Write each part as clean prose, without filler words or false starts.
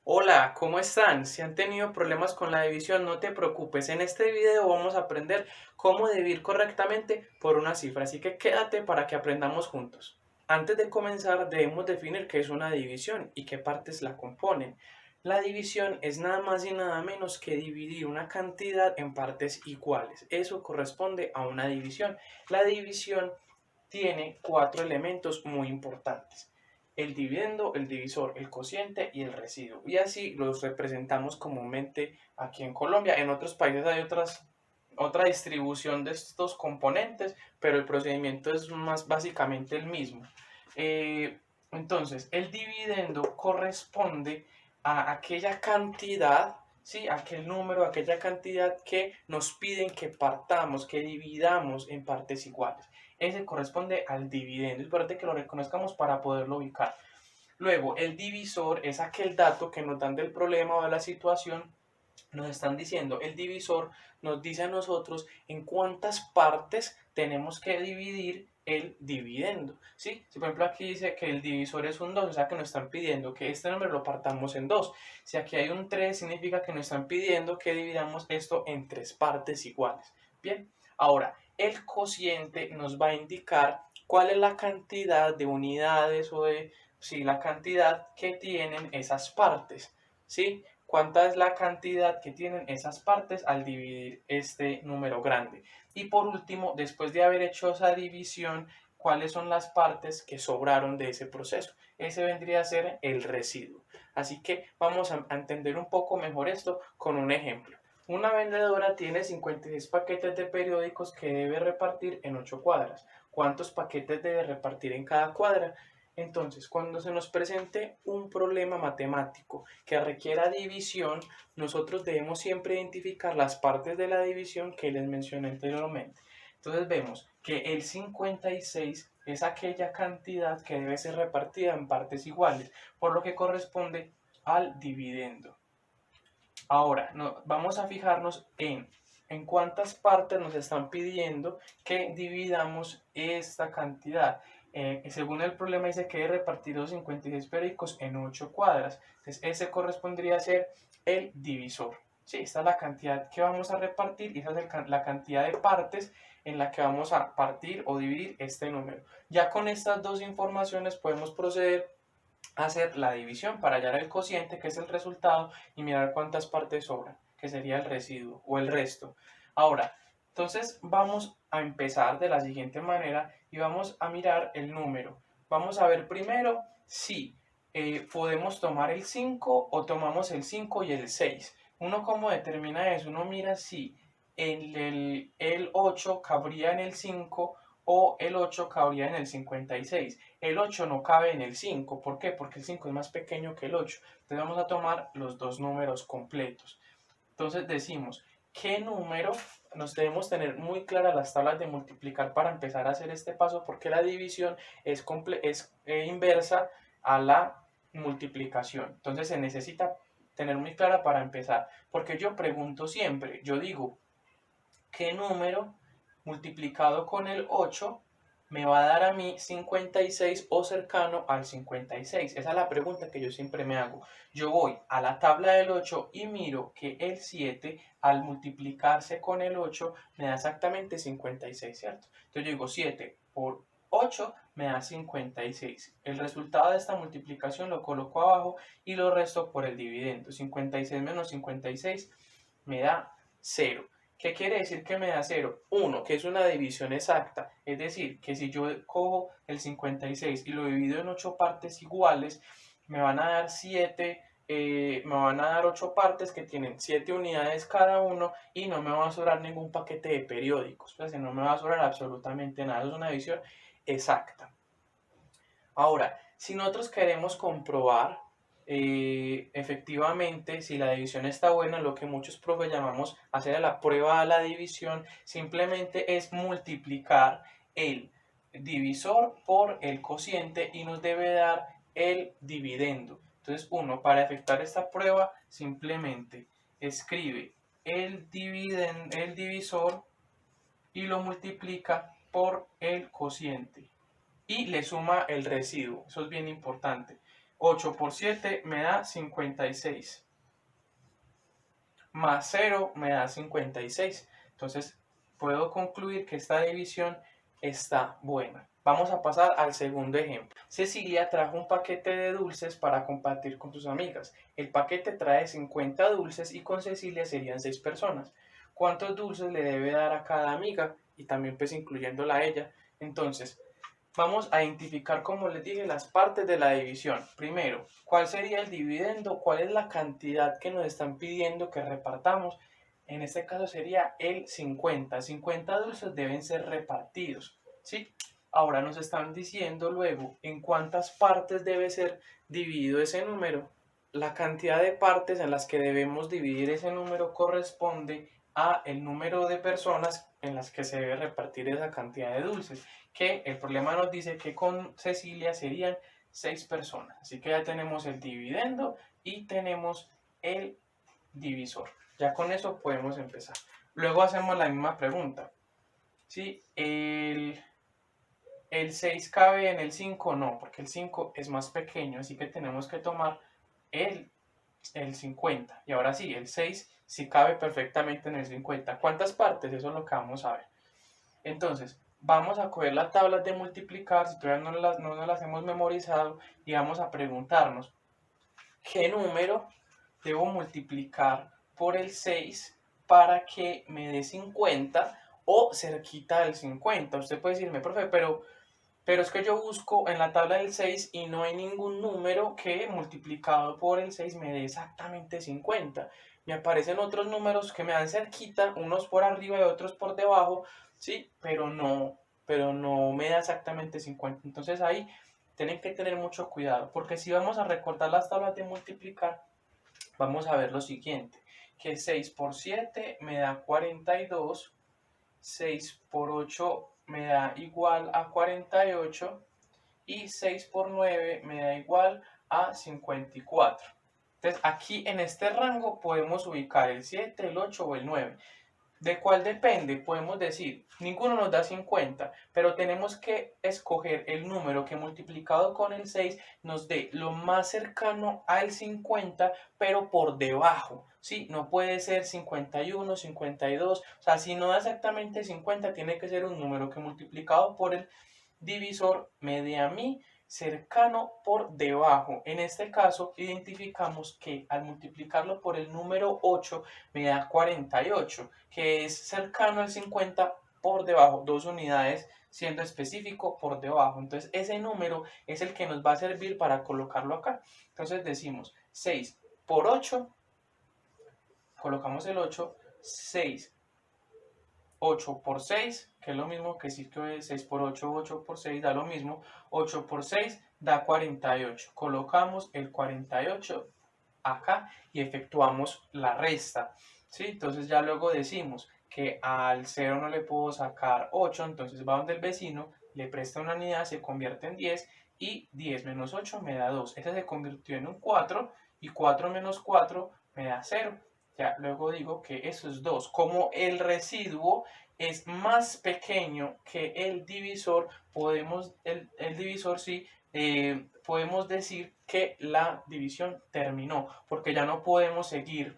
Hola, ¿cómo están? Si han tenido problemas con la división, no te preocupes. En este video vamos a aprender cómo dividir correctamente por una cifra, así que quédate para que aprendamos juntos. Antes de comenzar, debemos definir qué es una división y qué partes la componen. La división es nada más y nada menos que dividir una cantidad en partes iguales. Eso corresponde a una división. La división tiene cuatro elementos muy importantes: el dividendo, el divisor, el cociente y el residuo. Y así los representamos comúnmente aquí en Colombia. En otros países hay otra distribución de estos componentes, pero el procedimiento es más básicamente el mismo. Entonces, el dividendo corresponde a aquella cantidad, ¿sí? Aquel número, aquella cantidad que nos piden que partamos, que dividamos en partes iguales. Ese corresponde al dividendo. Es importante que lo reconozcamos para poderlo ubicar. Luego, el divisor es aquel dato que nos dan del problema o de la situación. Nos están diciendo, el divisor nos dice a nosotros en cuántas partes tenemos que dividir el dividendo, ¿sí? Si por ejemplo aquí dice que el divisor es un 2, o sea que nos están pidiendo que este número lo partamos en 2. Si aquí hay un 3, significa que nos están pidiendo que dividamos esto en 3 partes iguales. Bien, ahora el cociente nos va a indicar cuál es la cantidad de unidades o de, sí, la cantidad que tienen esas partes, ¿sí? Cuánta es la cantidad que tienen esas partes al dividir este número grande. Y por último, después de haber hecho esa división, cuáles son las partes que sobraron de ese proceso. Ese vendría a ser el residuo. Así que vamos a entender un poco mejor esto con un ejemplo. Una vendedora tiene 56 paquetes de periódicos que debe repartir en 8 cuadras. ¿Cuántos paquetes debe repartir en cada cuadra? Entonces, cuando se nos presente un problema matemático que requiera división, nosotros debemos siempre identificar las partes de la división que les mencioné anteriormente. Entonces vemos que el 56 es aquella cantidad que debe ser repartida en partes iguales, por lo que corresponde al dividendo. Ahora, vamos a fijarnos en cuántas partes nos están pidiendo que dividamos esta cantidad. Según el problema dice que debe repartir los 56 periódicos en 8 cuadras. Entonces ese correspondería a ser el divisor. Sí, esta es la cantidad que vamos a repartir y esa es la cantidad de partes en la que vamos a partir o dividir este número. Ya con estas dos informaciones podemos proceder hacer la división para hallar el cociente, que es el resultado, y mirar cuántas partes sobran, que sería el residuo o el resto. Ahora, entonces vamos a empezar de la siguiente manera y vamos a mirar el número. Vamos a ver primero si podemos tomar el 5 o tomamos el 5 y el 6. Uno cómo determina eso, uno mira si el 8 cabría en el 5 o el 8 cabría en el 56. El 8 no cabe en el 5. ¿Por qué? Porque el 5 es más pequeño que el 8. Entonces vamos a tomar los dos números completos. Entonces decimos, ¿qué número? Nos debemos tener muy claras las tablas de multiplicar para empezar a hacer este paso, porque la división es inversa a la multiplicación. Entonces se necesita tener muy clara para empezar. Porque yo pregunto siempre, yo digo, ¿qué número multiplicado con el 8 me va a dar a mí 56 o cercano al 56? Esa es la pregunta que yo siempre me hago. Yo voy a la tabla del 8 y miro que el 7 al multiplicarse con el 8 me da exactamente 56, ¿cierto? Entonces yo digo 7 por 8 me da 56. El resultado de esta multiplicación lo coloco abajo y lo resto por el dividendo. 56 menos 56 me da 0. ¿Qué quiere decir que me da 0? 1, que es una división exacta. Es decir, que si yo cojo el 56 y lo divido en 8 partes iguales, me van a dar 7, me van a dar 8 partes que tienen 7 unidades cada uno y no me va a sobrar ningún paquete de periódicos. Pues no me va a sobrar absolutamente nada. Es una división exacta. Ahora, si nosotros queremos comprobar efectivamente si la división está buena, lo que muchos profes llamamos hacer la prueba de la división, simplemente es multiplicar el divisor por el cociente y nos debe dar el dividendo. Entonces uno, para efectuar esta prueba, simplemente escribe el divisor y lo multiplica por el cociente y le suma el residuo. Eso es bien importante. 8 por 7 me da 56. Más 0 me da 56. Entonces, puedo concluir que esta división está buena. Vamos a pasar al segundo ejemplo. Cecilia trajo un paquete de dulces para compartir con sus amigas. El paquete trae 50 dulces y con Cecilia serían 6 personas. ¿Cuántos dulces le debe dar a cada amiga? Y también pues incluyéndola a ella. Entonces, vamos a identificar, como les dije, las partes de la división. Primero, ¿cuál sería el dividendo? ¿Cuál es la cantidad que nos están pidiendo que repartamos? En este caso sería el 50. 50 dulces deben ser repartidos, ¿sí? Ahora nos están diciendo luego en cuántas partes debe ser dividido ese número. La cantidad de partes en las que debemos dividir ese número corresponde a el número de personas en las que se debe repartir esa cantidad de dulces, que el problema nos dice que con Cecilia serían 6 personas. Así que ya tenemos el dividendo y tenemos el divisor. Ya con eso podemos empezar. Luego hacemos la misma pregunta. ¿Sí? El 6 cabe en el 5, no, porque el 5 es más pequeño, así que tenemos que tomar el 50. Y ahora sí, el 6 sí cabe perfectamente en el 50. ¿Cuántas partes? Eso es lo que vamos a ver. Entonces, vamos a coger las tablas de multiplicar, si todavía no nos las hemos memorizado, y vamos a preguntarnos, ¿qué número debo multiplicar por el 6 para que me dé 50 o cerquita del 50? Usted puede decirme, profe, pero es que yo busco en la tabla del 6 y no hay ningún número que multiplicado por el 6 me dé exactamente 50. Me aparecen otros números que me dan cerquita, unos por arriba y otros por debajo, ¿sí? Pero no me da exactamente 50. Entonces ahí tienen que tener mucho cuidado, porque si vamos a recordar las tablas de multiplicar, vamos a ver lo siguiente, que 6 por 7 me da 42, 6 por 8 me da igual a 48 y 6 por 9 me da igual a 54. Entonces aquí en este rango podemos ubicar el 7, el 8 o el 9. ¿De cuál depende? Podemos decir, ninguno nos da 50, pero tenemos que escoger el número que multiplicado con el 6 nos dé lo más cercano al 50, pero por debajo, ¿sí? No puede ser 51, 52, o sea, si no da exactamente 50, tiene que ser un número que multiplicado por el divisor me dé a mí cercano por debajo. En este caso, identificamos que al multiplicarlo por el número 8 me da 48, que es cercano al 50 por debajo, 2 unidades siendo específico por debajo. Entonces, ese número es el que nos va a servir para colocarlo acá. Entonces, decimos 6 por 8, colocamos el 8, 6 8 por 6, que es lo mismo que si que 6 por 8, 8 por 6 da lo mismo. 8 por 6 da 48. Colocamos el 48 acá y efectuamos la resta, ¿sí? Entonces ya luego decimos que al 0 no le puedo sacar 8, entonces va donde el vecino, le presta una unidad, se convierte en 10 y 10 menos 8 me da 2. Este se convirtió en un 4 y 4 menos 4 me da 0. Ya luego digo que eso es 2. Como el residuo es más pequeño que el divisor, el divisor sí, podemos decir que la división terminó, porque ya no podemos seguir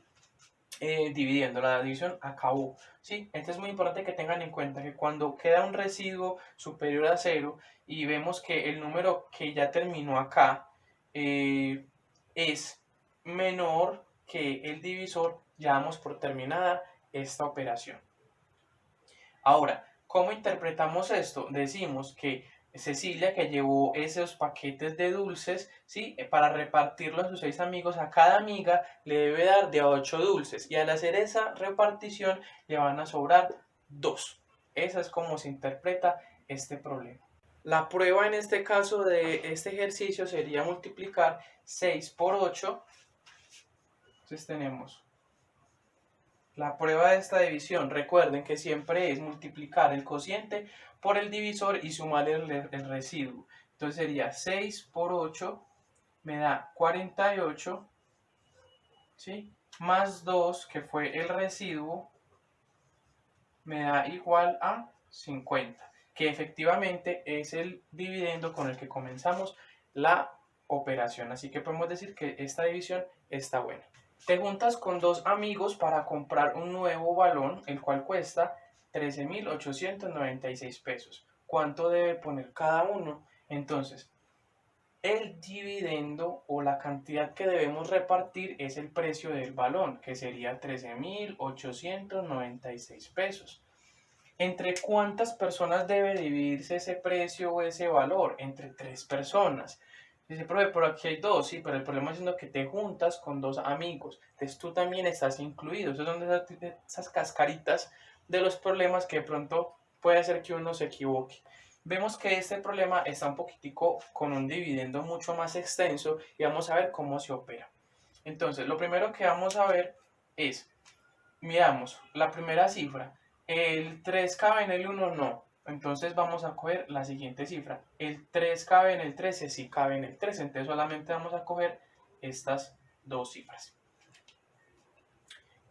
dividiendo, la división acabó, ¿sí? Entonces es muy importante que tengan en cuenta que cuando queda un residuo superior a 0 y vemos que el número que ya terminó acá es menor que el divisor, ya damos por terminada esta operación. Ahora, ¿cómo interpretamos esto? Decimos que Cecilia, que llevó esos paquetes de dulces, ¿sí? Para repartirlos a sus 6 amigos, a cada amiga le debe dar de 8 dulces. Y al hacer esa repartición le van a sobrar 2. Esa es como se interpreta este problema. La prueba en este caso de este ejercicio sería multiplicar 6 por 8. Entonces tenemos la prueba de esta división. Recuerden que siempre es multiplicar el cociente por el divisor y sumar el residuo. Entonces sería 6 por 8 me da 48, ¿sí? Más 2, que fue el residuo, me da igual a 50, que efectivamente es el dividendo con el que comenzamos la operación. Así que podemos decir que esta división está buena. Te juntas con dos amigos para comprar un nuevo balón, el cual cuesta 13.896 pesos. ¿Cuánto debe poner cada uno? Entonces, el dividendo o la cantidad que debemos repartir es el precio del balón, que sería 13.896 pesos. ¿Entre cuántas personas debe dividirse ese precio o ese valor? Entre 3 personas. Dice, profe, por aquí hay 2, sí, pero el problema es que te juntas con 2 amigos. Entonces tú también estás incluido. Esas son esas cascaritas de los problemas que de pronto puede hacer que uno se equivoque. Vemos que este problema está un poquitico con un dividendo mucho más extenso y vamos a ver cómo se opera. Entonces, lo primero que vamos a ver es, miramos la primera cifra. ¿El 3 cabe en el 1? No. Entonces vamos a coger la siguiente cifra. ¿El 3 cabe en el 13? Sí cabe en el 13. Entonces solamente vamos a coger estas dos cifras.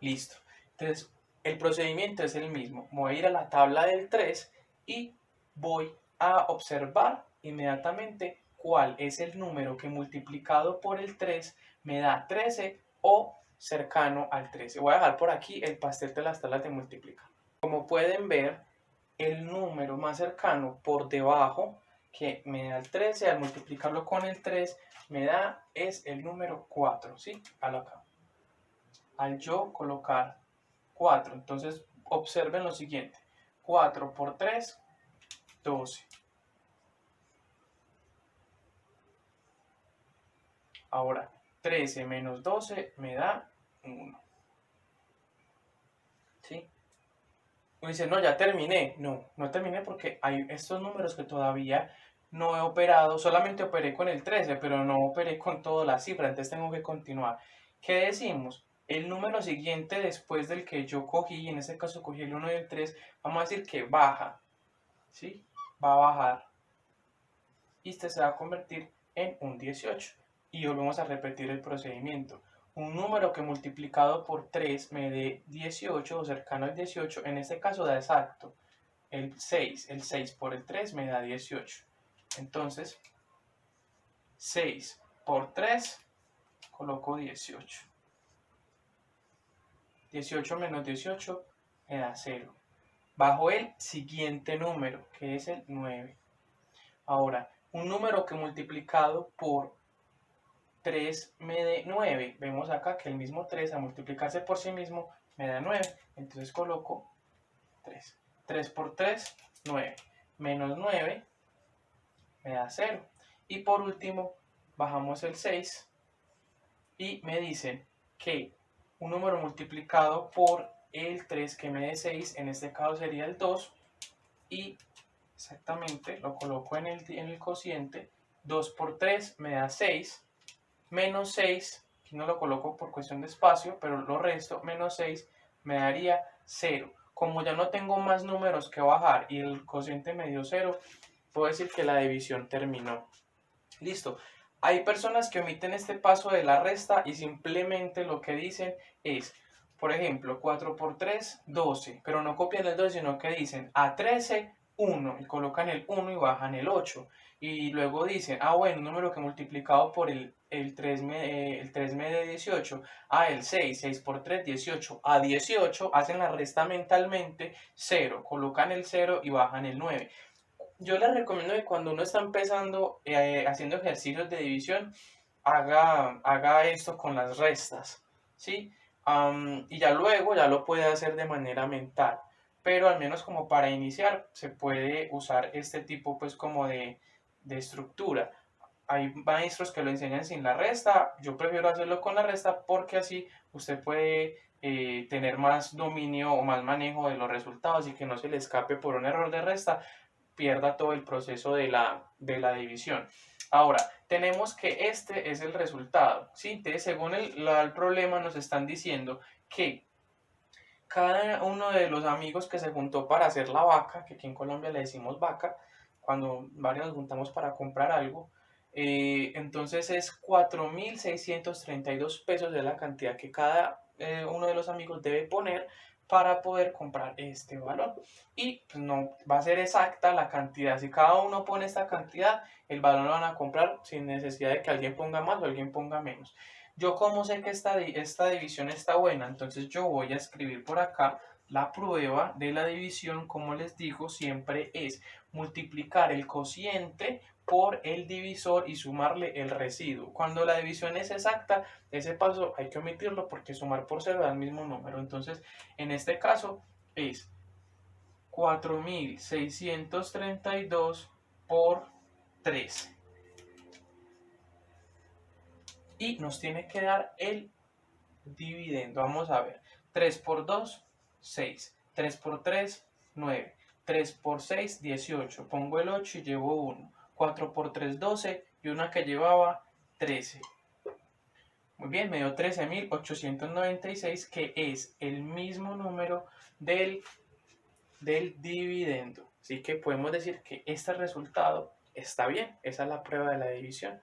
Listo. Entonces el procedimiento es el mismo. Voy a ir a la tabla del 3 y voy a observar inmediatamente cuál es el número que multiplicado por el 3 me da 13 o cercano al 13. Voy a dejar por aquí el pastel de las tablas de multiplicar. Como pueden ver, el número más cercano por debajo que me da el 13, al multiplicarlo con el 3, me da es el número 4, ¿sí? Al yo colocar 4, entonces observen lo siguiente, 4 por 3, 12. Ahora, 13 menos 12 me da 1. ¿Sí? Uno dice, no, ya terminé. No, no terminé porque hay estos números que todavía no he operado. Solamente operé con el 13, pero no operé con todas las cifras. Entonces tengo que continuar. ¿Qué decimos? El número siguiente después del que yo cogí, en este caso cogí el 1 y el 3, vamos a decir que baja. ¿Sí? Va a bajar. Y este se va a convertir en un 18. Y volvemos a repetir el procedimiento. Un número que multiplicado por 3 me dé 18 o cercano al 18, en este caso da exacto el 6. El 6 por el 3 me da 18. Entonces, 6 por 3, coloco 18. 18 menos 18 me da 0. Bajo el siguiente número, que es el 9. Ahora, un número que multiplicado por 3 me dé 9. Vemos acá que el mismo 3 a multiplicarse por sí mismo me da 9. Entonces coloco 3. 3 por 3, 9. Menos 9 me da 0. Y por último, bajamos el 6 y me dicen que un número multiplicado por el 3 que me dé 6, en este caso sería el 2. Y exactamente lo coloco en el cociente. 2 por 3 me da 6. Menos 6, aquí no lo coloco por cuestión de espacio, pero lo resto, menos 6, me daría 0. Como ya no tengo más números que bajar y el cociente me dio 0, puedo decir que la división terminó. Listo. Hay personas que omiten este paso de la resta y simplemente lo que dicen es, por ejemplo, 4 por 3, 12, pero no copian el 12, sino que dicen a 13, 1, y colocan el 1 y bajan el 8. Y luego dicen, bueno, un número que multiplicado por el 3 me dé 18, el 6, 6 por 3, 18, a 18, hacen la resta mentalmente, 0, colocan el 0 y bajan el 9. Yo les recomiendo que cuando uno está empezando haciendo ejercicios de división, haga esto con las restas, ¿sí? Y ya luego ya lo puede hacer de manera mental, pero al menos como para iniciar se puede usar este tipo pues como de estructura. Hay maestros que lo enseñan sin la resta, yo prefiero hacerlo con la resta porque así usted puede tener más dominio o más manejo de los resultados y que no se le escape por un error de resta, pierda todo el proceso de la división. Ahora, tenemos que este es el resultado, ¿sí? Entonces, según el problema nos están diciendo que cada uno de los amigos que se juntó para hacer la vaca, que aquí en Colombia le decimos vaca, cuando varios nos juntamos para comprar algo, entonces es 4.632 pesos de la cantidad que cada uno de los amigos debe poner para poder comprar este valor. Y pues, no va a ser exacta la cantidad. Si cada uno pone esta cantidad, el valor lo van a comprar sin necesidad de que alguien ponga más o alguien ponga menos. Yo como sé que esta división está buena, entonces yo voy a escribir por acá la prueba de la división. Como les digo, siempre es multiplicar el cociente por el divisor y sumarle el residuo. Cuando la división es exacta, ese paso hay que omitirlo porque sumar por cero da el mismo número. Entonces, en este caso es 4632 por 13. Y nos tiene que dar el dividendo. Vamos a ver. 3 por 2, 6. 3 por 3, 9. 3 por 6, 18. Pongo el 8 y llevo 1. 4 por 3, 12. Y una que llevaba 13. Muy bien, me dio 13.896, que es el mismo número del dividendo. Así que podemos decir que este resultado está bien. Esa es la prueba de la división.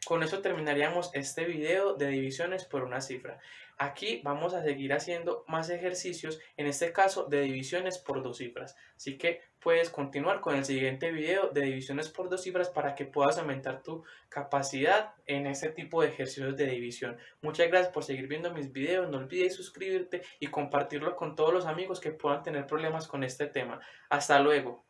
Con eso terminaríamos este video de divisiones por una cifra. Aquí vamos a seguir haciendo más ejercicios, en este caso de divisiones por dos cifras. Así que puedes continuar con el siguiente video de divisiones por dos cifras para que puedas aumentar tu capacidad en este tipo de ejercicios de división. Muchas gracias por seguir viendo mis videos. No olvides suscribirte y compartirlo con todos los amigos que puedan tener problemas con este tema. Hasta luego.